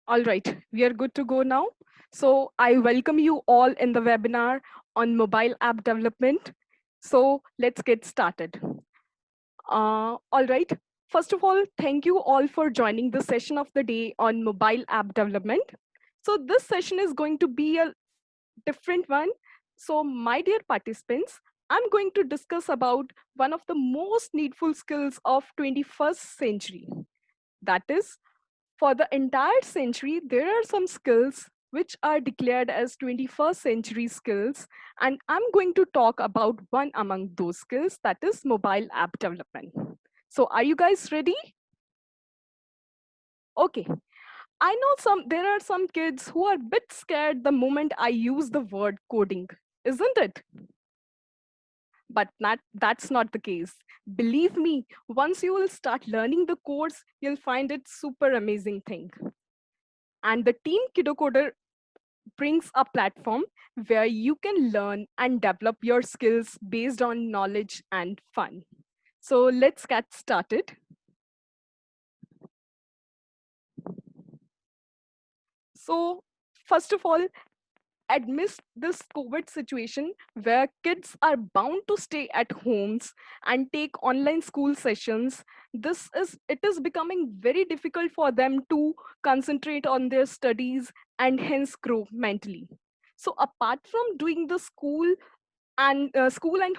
All right, we are good to go now. So I welcome you all in the webinar on mobile app development. So let's get started. All right, first of all, thank you all for joining the session of the day on mobile app development. So this session is going to be a different one. So my dear participants, I'm going to discuss about one of the most needful skills of 21st century. That is, for the entire century, there are some skills which are declared as 21st century skills. And I'm going to talk about one among those skills, that is mobile app development. So are you guys ready? Okay. I know there are some kids who are a bit scared the moment I use the word coding, isn't it? But that's not the case. Believe me, once you will start learning the course, you'll find it super amazing thing. And the Team Kidocoder brings a platform where you can learn and develop your skills based on knowledge and fun. So let's get started. So first of all, amidst this COVID situation where kids are bound to stay at homes and take online school sessions, it is becoming very difficult for them to concentrate on their studies and hence grow mentally. So apart from doing the school and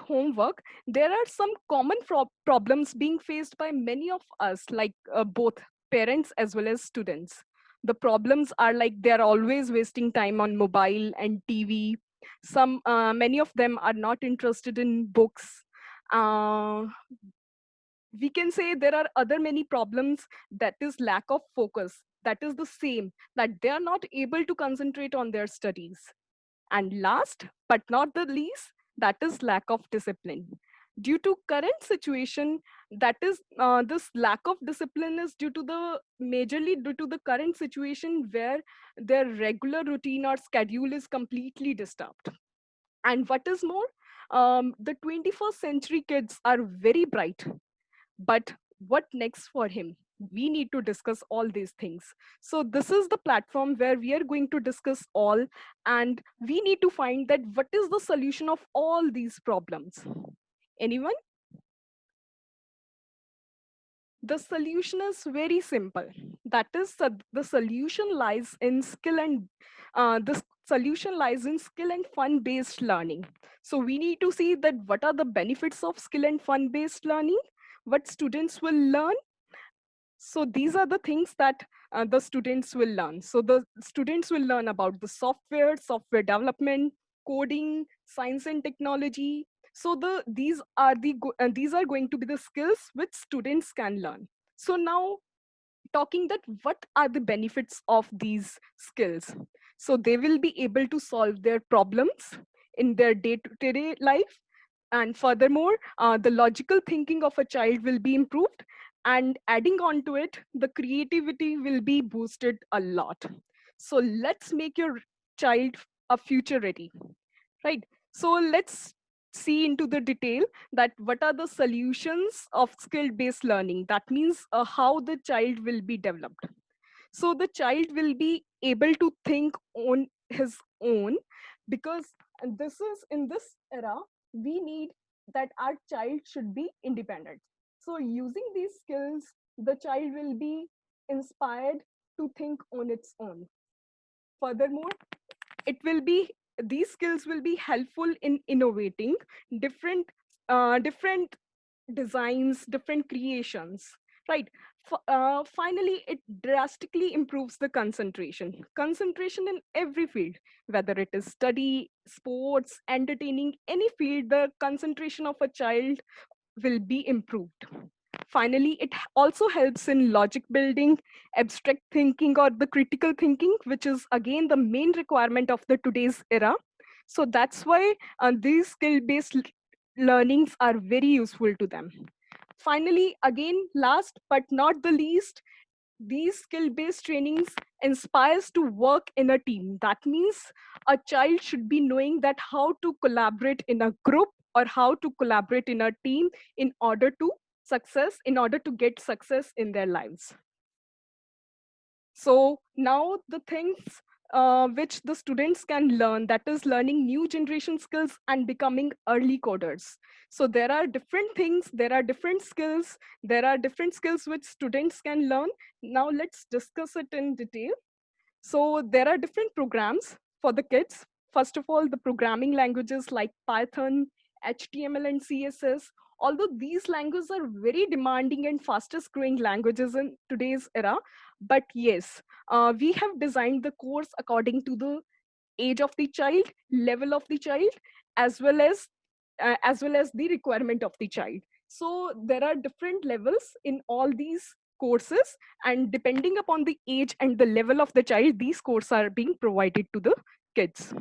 homework, there are some common problems being faced by many of us, like both parents as well as students. The problems are like they're always wasting time on mobile and TV. Many of them are not interested in books. Uh, we can say there are other many problems, that is lack of focus. That is the same, that they are not able to concentrate on their studies. And last but not the least, that is lack of discipline. Due to current situation, that is this lack of discipline is majorly due to the current situation where their regular routine or schedule is completely disturbed. And what is more, the 21st century kids are very bright, but what next for him? We need to discuss all these things. So this is the platform where we are going to discuss all, and we need to find that what is the solution of all these problems. Anyone? The solution is very simple. That is, the solution lies in skill and the solution lies in skill and fun based learning. So we need to see that what are the benefits of skill and fun based learning, what students will learn. So these are the things that the students will learn. So the students will learn about the software development, coding, science and technology. So these are going to be the skills which students can learn. So now, talking that what are the benefits of these skills? So they will be able to solve their problems in their day-to-day life, and furthermore, the logical thinking of a child will be improved, and adding on to it, the creativity will be boosted a lot. So let's make your child a future ready, right? So let's see into the detail that what are the solutions of skill based learning. That means how the child will be developed. So the child will be able to think on his own, because this is in this era, we need that our child should be independent. So using these skills, the child will be inspired to think on its own. Furthermore, it will be these skills will be helpful in innovating different different designs, different creations, right? Finally, it drastically improves the concentration in every field, whether it is study, sports, entertaining, any field. The concentration of a child will be improved. Finally, it also helps in logic building, abstract thinking, or the critical thinking, which is again the main requirement of the today's era. So that's why these skill-based learnings are very useful to them. Finally, again, last but not the least, these skill-based trainings inspires to work in a team. That means a child should be knowing that how to collaborate in a group or how to collaborate in a team in order to get success in their lives. So now the things which the students can learn, that is learning new generation skills and becoming early coders. So there are different things, there are different skills, there are different skills which students can learn. Now let's discuss it in detail. So there are different programs for the kids. First of all, the programming languages like Python, HTML, and CSS. Although these languages are very demanding and fastest growing languages in today's era, but yes, we have designed the course according to the age of the child, level of the child, as well as the requirement of the child. So there are different levels in all these courses, and depending upon the age and the level of the child, these courses are being provided to the kids.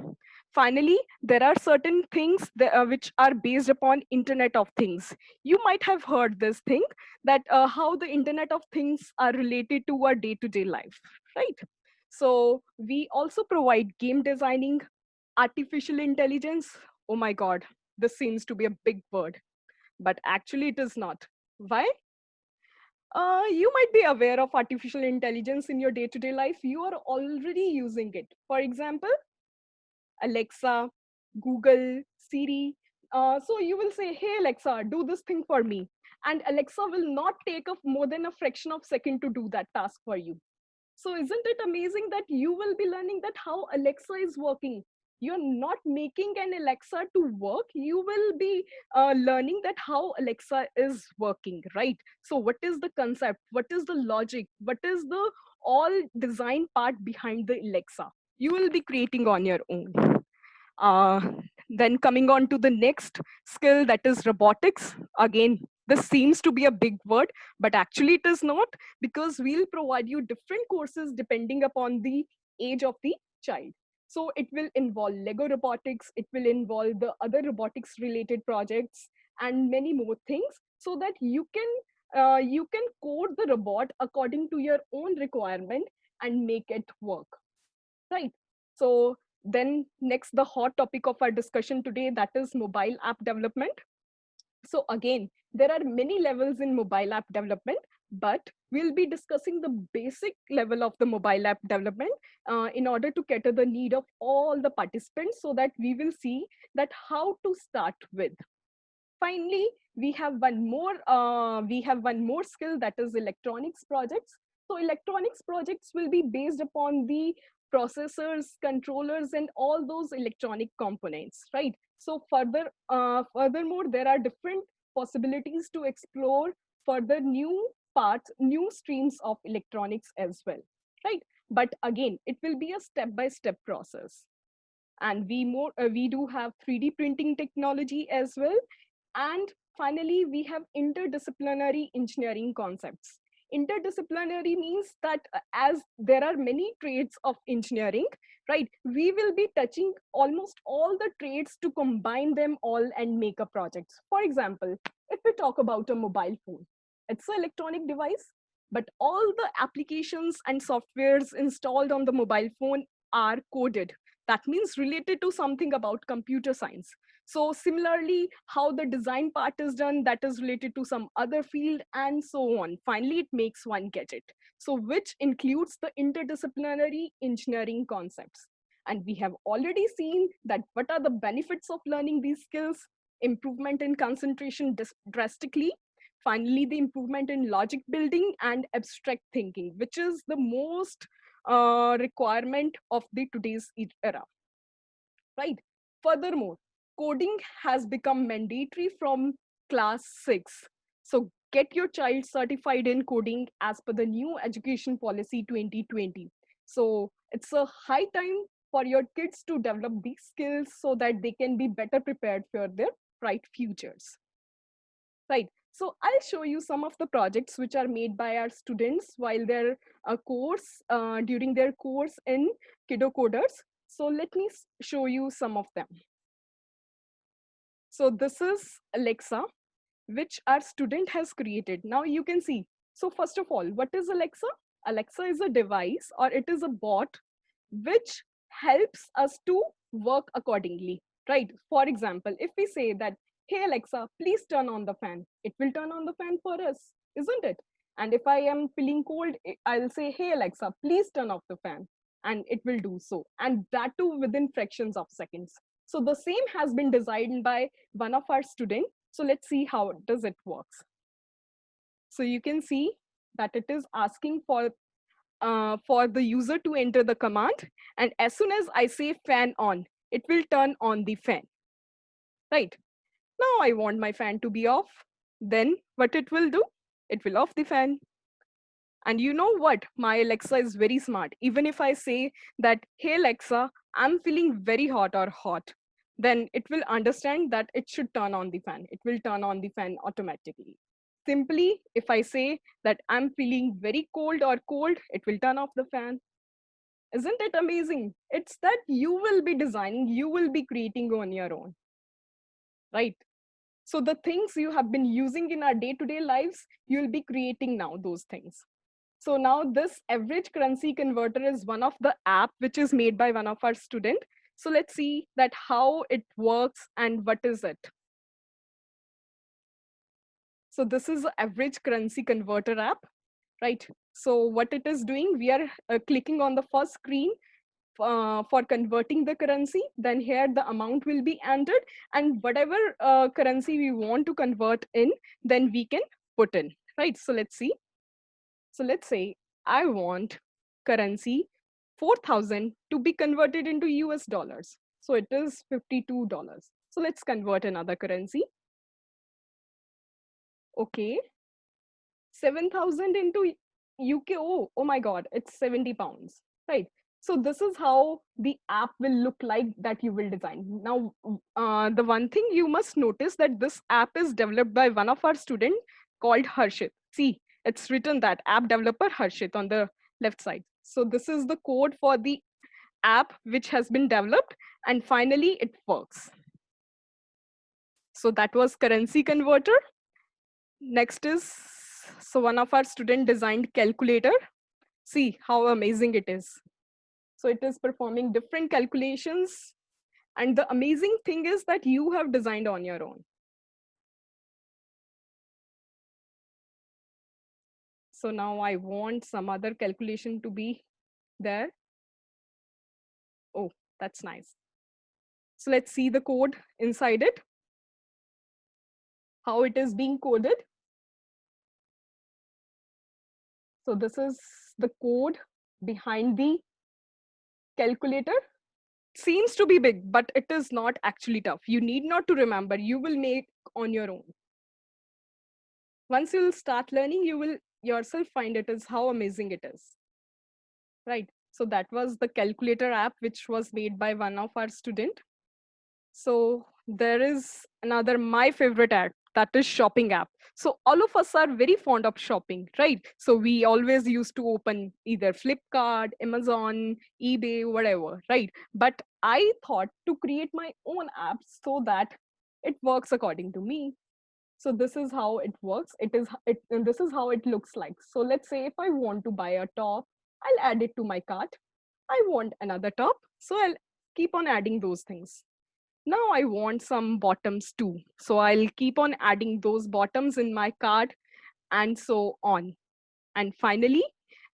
Finally, there are certain things which are based upon Internet of Things. You might have heard this thing, that how the Internet of Things are related to our day-to-day life, right? So we also provide game designing, artificial intelligence. Oh my God, this seems to be a big word, but actually it is not. Why? You might be aware of artificial intelligence in your day-to-day life. You are already using it. For example, Alexa, Google, Siri. So you will say, hey, Alexa, do this thing for me. And Alexa will not take up more than a fraction of second to do that task for you. So isn't it amazing that you will be learning that how Alexa is working? You're not making an Alexa to work. You will be learning that how Alexa is working, right? So what is the concept? What is the logic? What is the all design part behind the Alexa? You will be creating on your own. Uh, then coming on to the next skill, that is robotics. Again, this seems to be a big word, but actually it is not, because we'll provide you different courses depending upon the age of the child. So it will involve Lego robotics, it will involve the other robotics related projects and many more things, so that you can code the robot according to your own requirement and make it work, right? So then next, the hot topic of our discussion today, that is mobile app development. So again, there are many levels in mobile app development, but we'll be discussing the basic level of the mobile app development in order to cater the need of all the participants, so that we will see that how to start with. Finally, we have one more skill, that is electronics projects. So electronics projects will be based upon the processors, controllers, and all those electronic components, right? So furthermore, there are different possibilities to explore further new parts, new streams of electronics as well, right? But again, it will be a step-by-step process. And we do have 3D printing technology as well. And finally, we have interdisciplinary engineering concepts. Interdisciplinary means that as there are many trades of engineering, right, we will be touching almost all the trades to combine them all and make a project. For example, if we talk about a mobile phone, it's an electronic device, but all the applications and softwares installed on the mobile phone are coded. That means related to something about computer science. So similarly, how the design part is done, that is related to some other field, and so on. Finally, it makes one gadget. So which includes the interdisciplinary engineering concepts. And we have already seen that what are the benefits of learning these skills: improvement in concentration drastically. Finally, the improvement in logic building and abstract thinking, which is the most requirement of the today's era, right? Furthermore, coding has become mandatory from class 6. So get your child certified in coding as per the new education policy 2020. So it's a high time for your kids to develop these skills so that they can be better prepared for their bright futures, right? So I'll show you some of the projects which are made by our students while their during their course in Kiddo Coders. So let me show you some of them. So this is Alexa, which our student has created. Now you can see. So first of all, what is Alexa? Alexa is a device, or it is a bot which helps us to work accordingly, right? For example, if we say that, hey Alexa, please turn on the fan, it will turn on the fan for us, isn't it? And if I am feeling cold, I'll say, hey, Alexa, please turn off the fan. And it will do so. And that too within fractions of seconds. So the same has been designed by one of our students. So let's see how does it works. So you can see that it is asking for the user to enter the command. And as soon as I say fan on, it will turn on the fan, right? Now I want my fan to be off. Then what it will do? It will off the fan. And you know what? My Alexa is very smart. Even if I say that, hey, Alexa, I'm feeling very hot or hot, then it will understand that it should turn on the fan. It will turn on the fan automatically. Simply, if I say that I'm feeling very cold or cold, it will turn off the fan. Isn't it amazing? It's that you will be designing, you will be creating on your own, right? So the things you have been using in our day-to-day lives, you'll be creating now those things. So now this average currency converter is one of the app which is made by one of our student. So let's see that how it works and what is it. So this is average currency converter app, right? So what it is doing, we are clicking on the first screen for converting the currency. Then here the amount will be entered, and whatever currency we want to convert in, then we can put in, right? So let's see. So let's say I want currency 4,000 to be converted into US dollars. So it is $52. So let's convert another currency. Okay. 7,000 into UK. Oh my God, it's 70 pounds, right? So this is how the app will look like that you will design. Now, the one thing you must notice that this app is developed by one of our student called Harshit. See, it's written that app developer Harshit on the left side. So this is the code for the app which has been developed, and finally it works. So that was currency converter. Next is, so one of our student designed calculator. See how amazing it is. So it is performing different calculations. And the amazing thing is that you have designed on your own. So now I want some other calculation to be there. Oh, that's nice. So let's see the code inside it, how it is being coded. So this is the code behind the calculator. Seems to be big, but it is not actually tough. You need not to remember, you will make on your own. Once you'll start learning, you will yourself find it is how amazing it is, right? So that was the calculator app, which was made by one of our student. So there is another, my favorite app, that is shopping app. So all of us are very fond of shopping, right? So we always used to open either Flipkart, Amazon, eBay, whatever, right? But I thought to create my own app so that it works according to me. So this is how it works. And this is how it looks like. So let's say if I want to buy a top, I'll add it to my cart. I want another top, so I'll keep on adding those things. Now I want some bottoms too. So I'll keep on adding those bottoms in my cart and so on. And finally,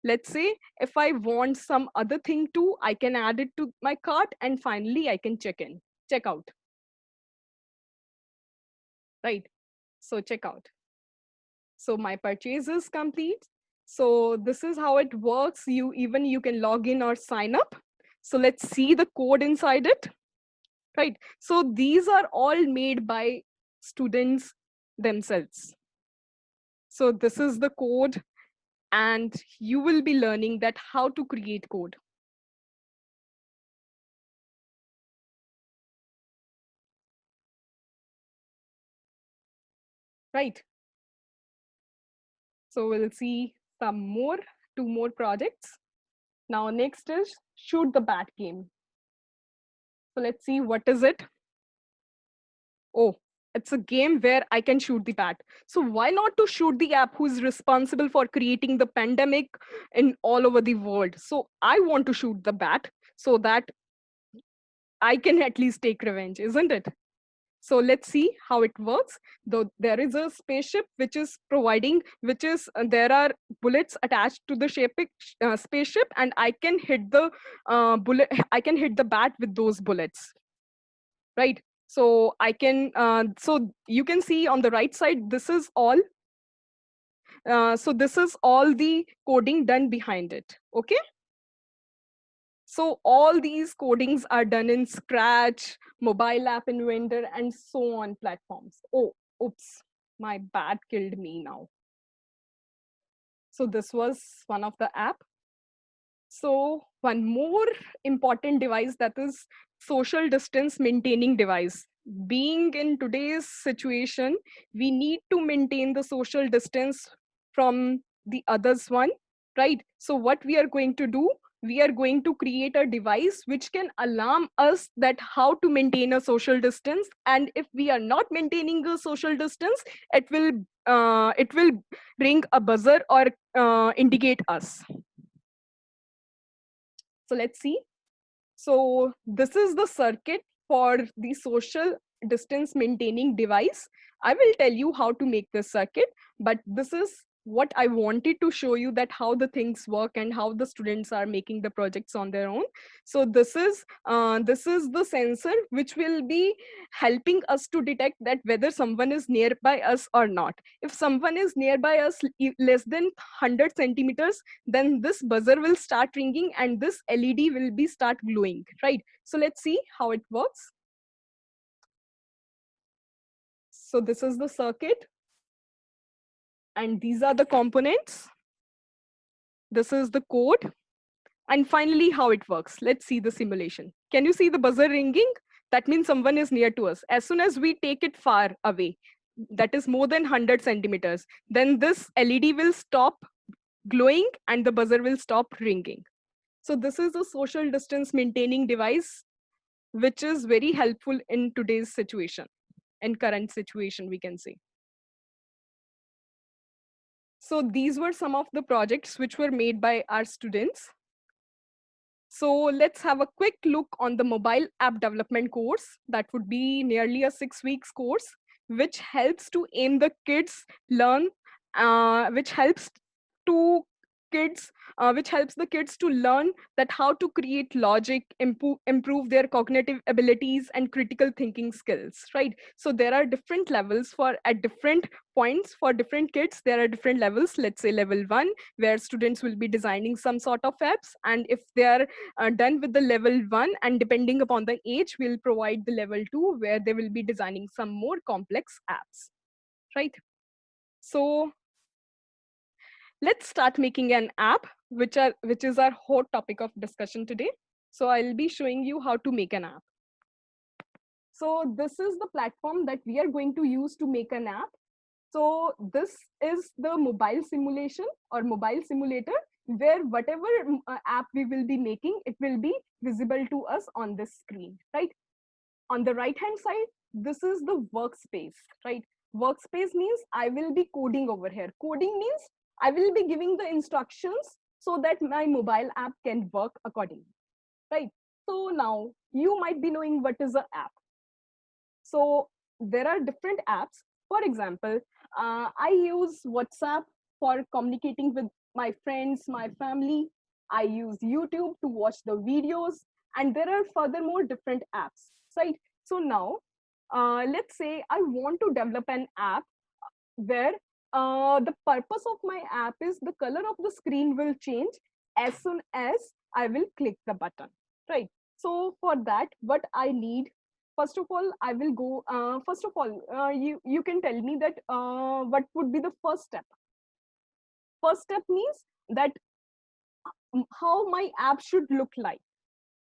let's say if I want some other thing too, I can add it to my cart and finally I can check out, right? So check out. So my purchase is complete. So this is how it works. You can log in or sign up. So let's see the code inside it, right? So these are all made by students themselves. So this is the code, and you will be learning that how to create code. Right? So we'll see two more projects. Now next is shoot the bat game. So let's see what is it. Oh, it's a game where I can shoot the bat. So why not to shoot the app who is responsible for creating the pandemic in all over the world? So I want to shoot the bat so that I can at least take revenge, isn't it? So let's see how it works. Though there is a spaceship which is providing, there are bullets attached to the spaceship, and I can hit the bullet. I can hit the bat with those bullets, right? So I can. So you can see on the right side. This is all. So this is all the coding done behind it. Okay. So all these codings are done in Scratch, Mobile App Inventor, and so on platforms. Oh, oops, my bad killed me now. So this was one of the app. So one more important device, that is social distance maintaining device. Being in today's situation, we need to maintain the social distance from the others one, right? So what we are going to do, we are going to create a device which can alarm us that how to maintain a social distance. And if we are not maintaining a social distance, it will ring a buzzer or indicate us. So let's see. So this is the circuit for the social distance maintaining device. I will tell you how to make this circuit, but this is what I wanted to show you, that how the things work and how the students are making the projects on their own. So this is the sensor which will be helping us to detect that whether someone is nearby us or not. If someone is nearby us less than 100 centimeters, then this buzzer will start ringing and this LED will be start glowing, right? So let's see how it works. So this is the circuit, and these are the components. This is the code, and finally how it works. Let's see the simulation. Can you see the buzzer ringing? That means someone is near to us. As soon as we take it far away, that is more than 100 centimeters, then this LED will stop glowing and the buzzer will stop ringing. So this is a social distance maintaining device which is very helpful in today's situation, in current situation, we can say. So these were some of the projects which were made by our students. So let's have a quick look on the mobile app development course. That would be nearly a 6 weeks course, which helps to aim the kids learn, which helps to kids which helps the kids to learn that how to create logic, improve their cognitive abilities and critical thinking skills, right? So there are different levels for at different points for different kids. There are different levels. Let's say level 1, where students will be designing some sort of apps, and if they are done with the level 1, and depending upon the age, we'll provide the level 2, where they will be designing some more complex apps, right? So let's start making an app, which is our hot topic of discussion today. So I'll be showing you how to make an app. So this is the platform that we are going to use to make an app. So this is the mobile simulation or mobile simulator, where whatever app we will be making, it will be visible to us on this screen, right? On the right hand side, this is the workspace, right? Workspace means I will be coding over here. Coding means I will be giving the instructions so that my mobile app can work accordingly, right? So now you might be knowing what is an app. So there are different apps. For example, I use WhatsApp for communicating with my friends, my family. I use YouTube to watch the videos, and there are furthermore different apps, right? So now, let's say I want to develop an app where the purpose of my app is the color of the screen will change as soon as I will click the button, right? So for that, what I need, first of all, I will go, first of all, you can tell me that what would be the first step? First step means that how my app should look like.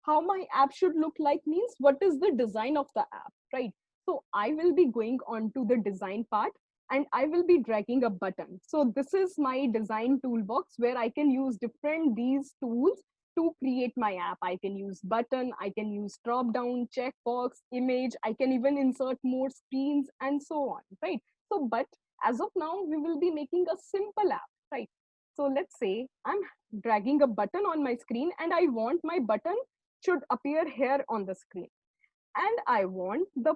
How my app should look like means what is the design of the app, right? So I will be going on to the design part and I will be dragging a button. So this is my design toolbox where I can use different these tools to create my app. I can use button, I can use drop down, checkbox, image, I can even insert more screens and so on, right? So, but as of now, we will be making a simple app, right? So let's say I'm dragging a button on my screen and I want my button should appear here on the screen. And I want the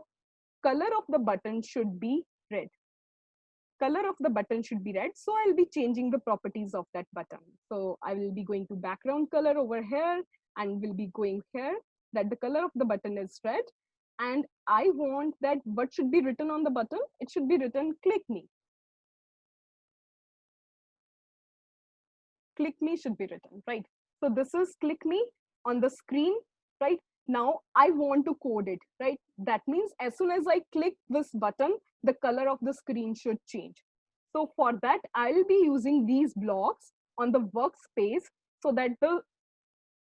color of the button should be red. Color of the button should be red. So I'll be changing the properties of that button. So I will be going to background color over here and will be going here that the color of the button is red. And I want that what should be written on the button? It should be written click me. Click me should be written, right? So this is click me on the screen, right? Now I want to code it, right? That means as soon as I click this button, the color of the screen should change. So for that, I'll be using these blocks on the workspace so that the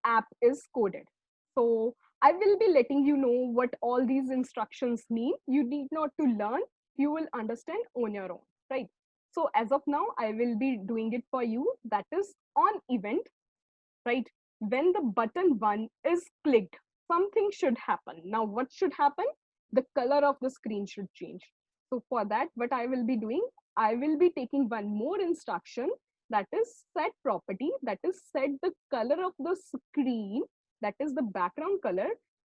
app is coded. So I will be letting you know what all these instructions mean. You need not to learn, you will understand on your own, right? So as of now, I will be doing it for you. That is on event, right? When the button 1 is clicked, something should happen. Now, what should happen? The color of the screen should change. So for that, what I will be doing, I will be taking one more instruction, that is set property, that is set the color of the screen, that is the background color,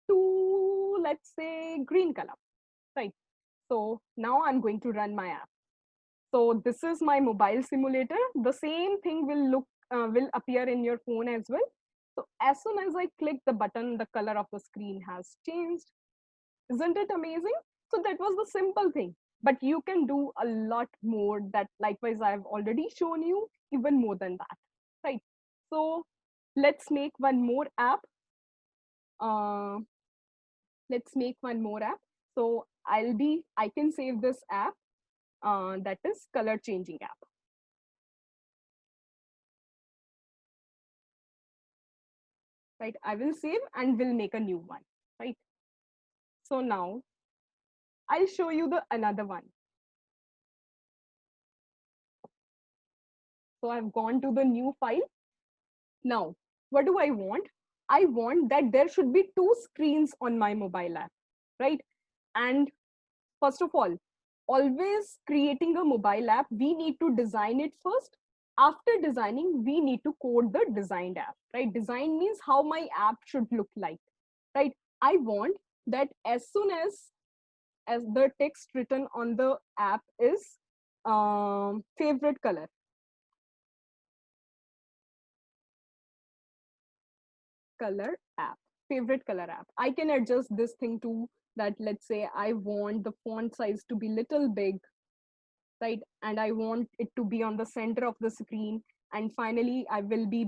to let's say green color, right? So now I'm going to run my app. So this is my mobile simulator. The same thing will appear in your phone as well. So as soon as I click the button, the color of the screen has changed. Isn't it amazing? So that was the simple thing. But you can do a lot more that likewise I've already shown you, even more than that, right? So let's make one more app. Uh, let's make one more app. So I can save this app, that is color changing app. Right, I will save and will make a new one, right? So now I'll show you the another one. So I've gone to the new file. Now, what do I want? I want that there should be two screens on my mobile app, right? And first of all, always creating a mobile app, we need to design it first. After designing, we need to code the designed app, right? Design means how my app should look like, right? I want that as soon as the text written on the app is favorite color. Color app, favorite color app. I can adjust this thing to that. Let's say I want the font size to be little big, right? And I want it to be on the center of the screen. And finally, I will be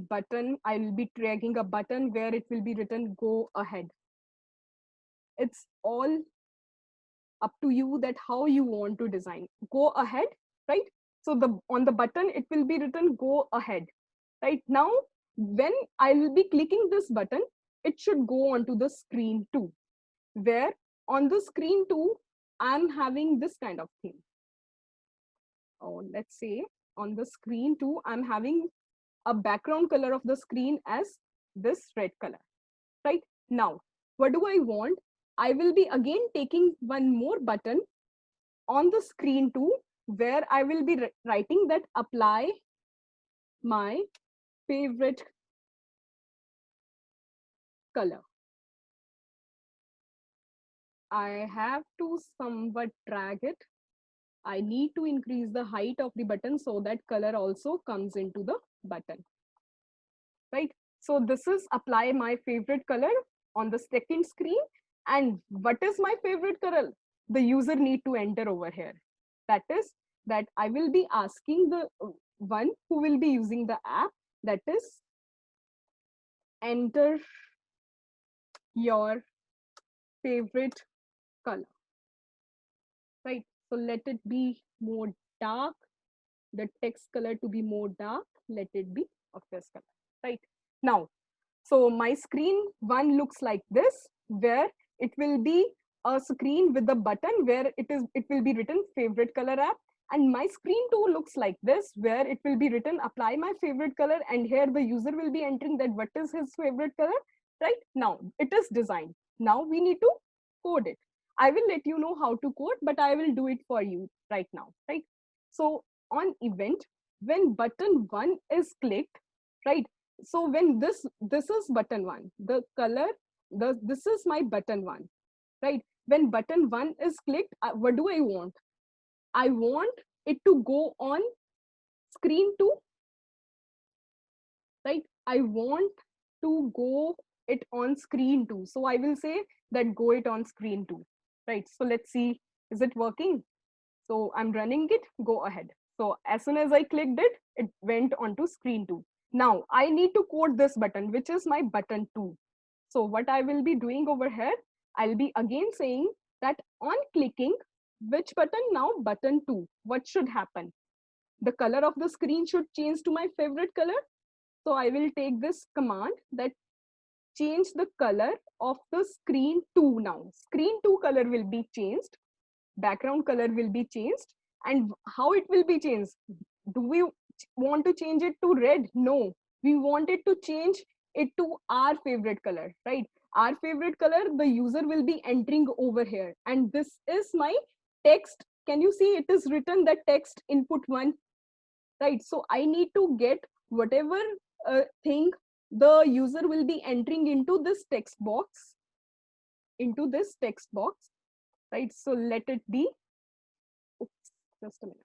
dragging a button where it will be written go ahead. It's all up to you that how you want to design. Go ahead, right? So on the button, it will be written go ahead. Right now, when I will be clicking this button, it should go onto the screen 2, where on the screen 2, I'm having this kind of thing. Or let's say on the screen 2, I'm having a background color of the screen as this red color. Right now, what do I want? I will be again taking one more button on the screen 2, where I will be writing that apply my favorite color. I have to somewhat drag it. I need to increase the height of the button so that color also comes into the button, right? So this is apply my favorite color on the second screen. And what is my favorite color? The user need to enter over here. That is that I will be asking the one who will be using the app, that is enter your favorite color, right? So let it be more dark, the text color to be more dark, let it be of this color, right? Now, so my screen 1 looks like this, where it will be a screen with the button where it will be written favorite color app. And my screen 2 looks like this, where it will be written apply my favorite color, and here the user will be entering that what is his favorite color, right? Now it is designed. Now we need to code it. I will let you know how to code, but I will do it for you right now, right? So on event, when button 1 is clicked, right? So when this is button 1, the color, this is my button 1, right? when button 1 is clicked, what do I want? I want it to go on screen 2, right? I want to go it on screen 2. So I will say that go it on screen 2, right? So let's see, is it working? So I'm running it, go ahead. So as soon as I clicked it, it went onto screen 2. Now I need to code this button, which is my button 2. So what I will be doing over here, I'll be again saying that on clicking, which button? Now button 2. What should happen? The color of the screen should change to my favorite color. So I will take this command that change the color of the screen 2 now. Screen 2 color will be changed, background color will be changed, and how it will be changed? Do we want to change it to red? No, we want it to change it to our favorite color, right? Our favorite color, the user will be entering over here, and this is my text. Can you see it is written that text input 1, right? So I need to get whatever thing the user will be entering into this text box, right? So let it be, oops, just a minute,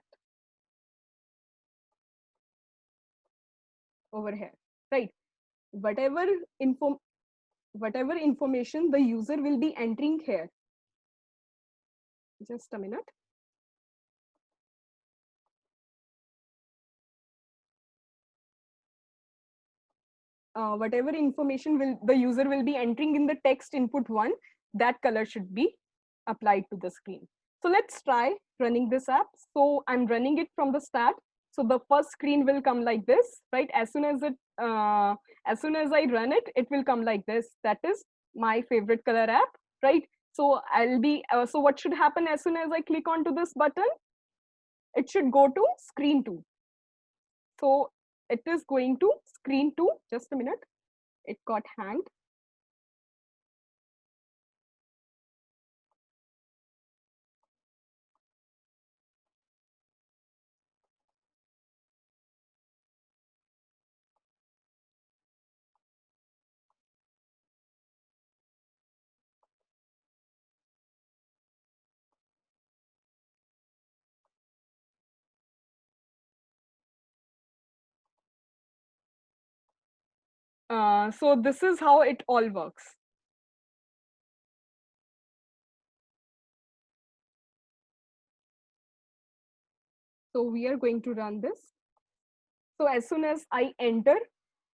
over here, right? Whatever whatever information the user will be entering here, just a minute. Whatever information will the user will be entering in the text input 1, that color should be applied to the screen. So let's try running this app. So I'm running it from the start. So the first screen will come like this, right? As soon as I run it, it will come like this. That is my favorite color app, right? So I'll be so what should happen as soon as I click onto this button? It should go to screen 2. So it is going to screen 2. Just a minute. It got hanged. So this is how it all works. So we are going to run this. So as soon as I enter,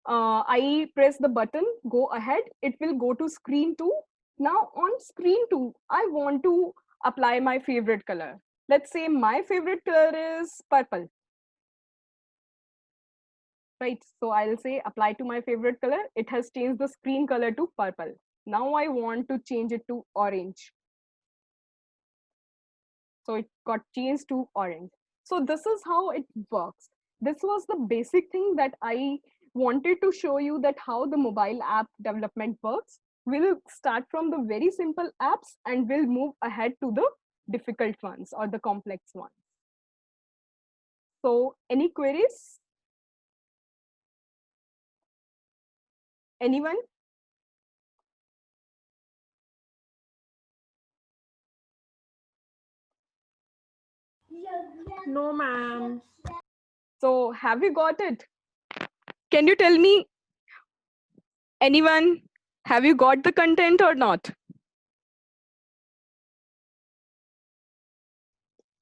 I press the button, go ahead, it will go to screen 2. Now on screen 2, I want to apply my favorite color. Let's say my favorite color is purple, right? So I'll say apply to my favorite color. It has changed the screen color to purple. Now I want to change it to orange. So it got changed to orange. So this is how it works. This was the basic thing that I wanted to show you, that how the mobile app development works. We'll start from the very simple apps and we'll move ahead to the difficult ones or the complex ones. So any queries? Anyone? No, ma'am. So have you got it? Can you tell me, anyone, have you got the content or not?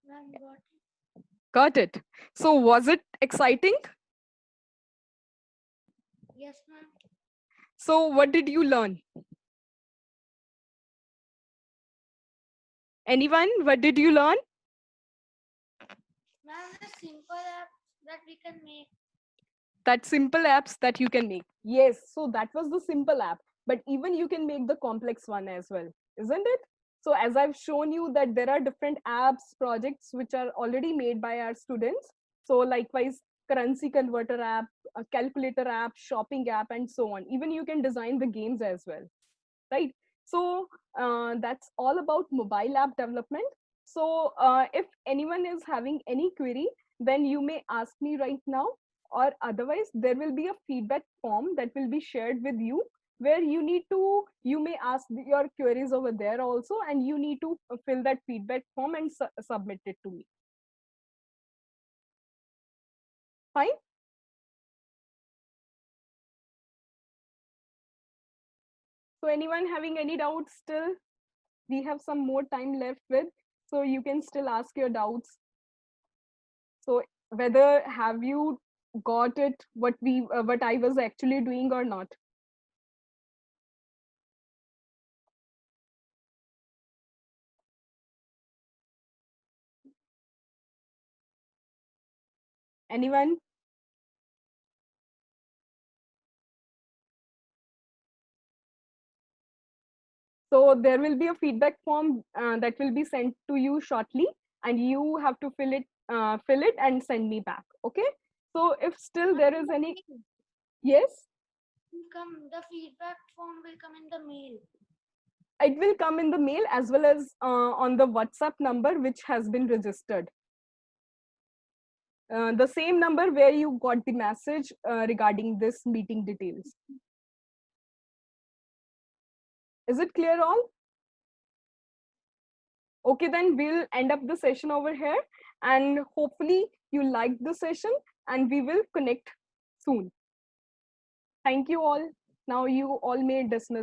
Ma'am, got it. Got it. So was it exciting? Yes, ma'am. So what did you learn? Anyone, what did you learn? Ma'am, the simple app that we can make. That simple apps that you can make. Yes, so that was the simple app, but even you can make the complex one as well, isn't it? So as I've shown you that there are different apps, projects which are already made by our students. So likewise, currency converter app, a calculator app, shopping app, and so on. Even you can design the games as well, right? So that's all about mobile app development. So if anyone is having any query, then you may ask me right now, or otherwise there will be a feedback form that will be shared with you. where you may ask your queries over there also, and you need to fill that feedback form and submit it to me. Fine. So anyone having any doubts still? We have some more time left with, so you can still ask your doubts. So whether have you got it, what I was actually doing or not? Anyone? So there will be a feedback form that will be sent to you shortly, and you have to fill it and send me back. Okay. So if still there is any, yes, The feedback form will come in the mail. it will come in the mail as well as on the WhatsApp number which has been registered. The same number where you got the message regarding this meeting details. Is it clear all? Okay, then we'll end up the session over here, and hopefully you liked the session, and we will connect soon. Thank you all. Now you all may dismiss.